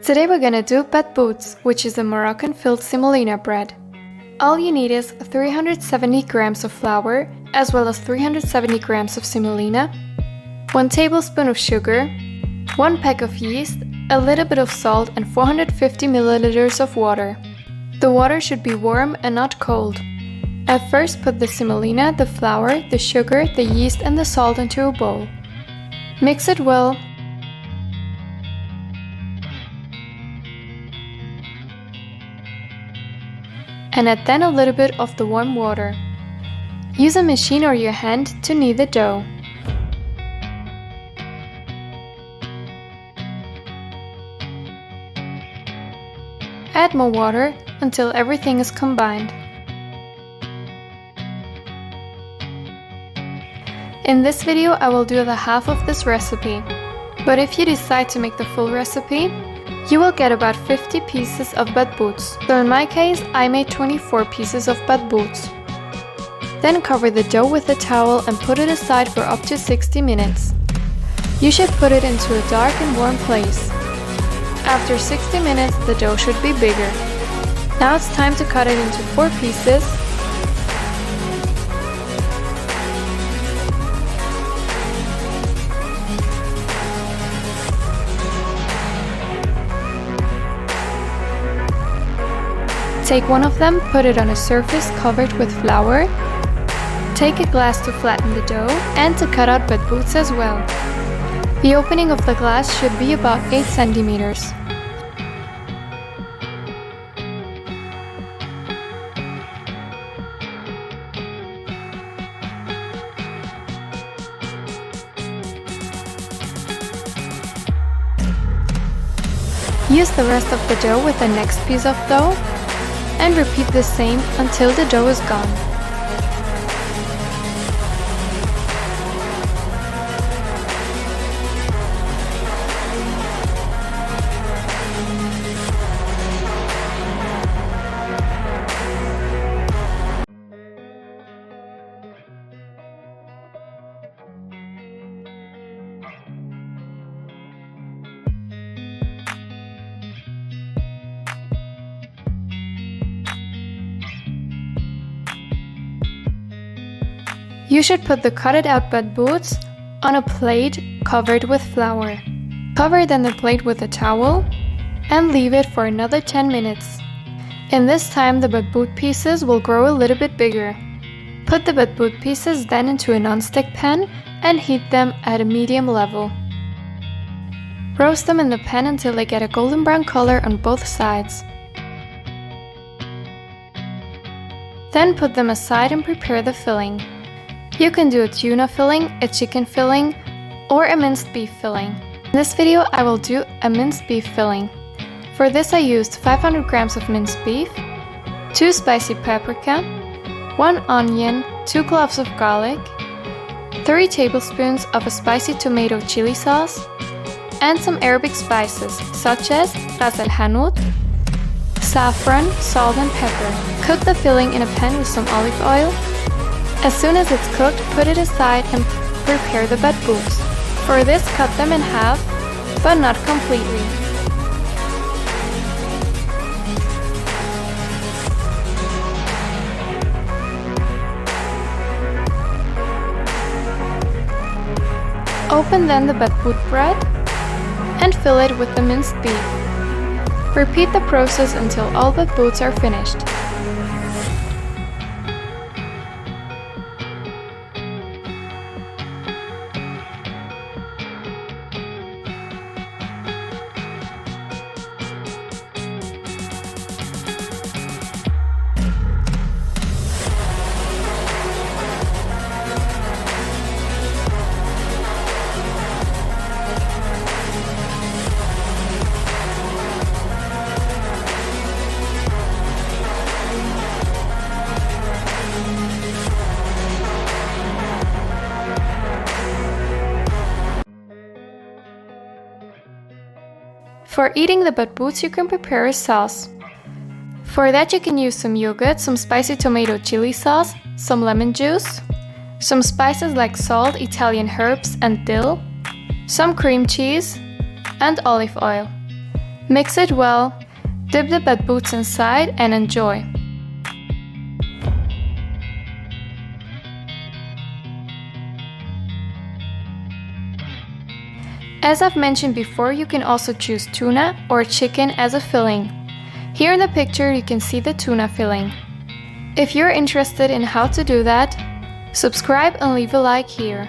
Today we're gonna do Batbouts, which is a Moroccan filled semolina bread. All you need is 370 grams of flour, as well as 370 grams of semolina, 1 tablespoon of sugar, 1 pack of yeast, a little bit of salt and 450 milliliters of water. The water should be warm and not cold. At first put the semolina, the flour, the sugar, the yeast and the salt into a bowl. Mix it well. And add then a little bit of the warm water. Use a machine or your hand to knead the dough. Add more water until everything is combined. In this video I will do the half of this recipe, but if you decide to make the full recipe, you will get about 50 pieces of batbouts. So in my case, I made 24 pieces of batbouts. Then cover the dough with a towel and put it aside for up to 60 minutes. You should put it into a dark and warm place. After 60 minutes, the dough should be bigger. Now it's time to cut it into 4 pieces. Take one of them, put it on a surface covered with flour. Take a glass to flatten the dough and to cut out batbouts as well. The opening of the glass should be about 8 centimeters. Use the rest of the dough with the next piece of dough and repeat the same until the dough is gone. You should put the cutted out batbouts on a plate covered with flour. Cover then the plate with a towel and leave it for another 10 minutes. In this time the batbout pieces will grow a little bit bigger. Put the batbout pieces then into a non-stick pan and heat them at a medium level. Roast them in the pan until they get a golden brown color on both sides. Then put them aside and prepare the filling. You can do a tuna filling, a chicken filling, or a minced beef filling. In this video I will do a minced beef filling. For this I used 500 grams of minced beef, 2 spicy paprika, 1 onion, 2 cloves of garlic, 3 tablespoons of a spicy tomato chili sauce, and some Arabic spices such as hanut, saffron, salt and pepper. Cook the filling in a pan with some olive oil. As soon as it's cooked, put it aside and prepare the batbouts. For this, cut them in half, but not completely. Open then the batbout bread and fill it with the minced beef. Repeat the process until all batbouts are finished. For eating the batbouts, you can prepare a sauce. For that you can use some yogurt, some spicy tomato chili sauce, some lemon juice, some spices like salt, Italian herbs and dill, some cream cheese, and olive oil. Mix it well, dip the Batbouts inside and enjoy. As I've mentioned before, you can also choose tuna or chicken as a filling. Here in the picture you can see the tuna filling. If you're interested in how to do that, subscribe and leave a like here.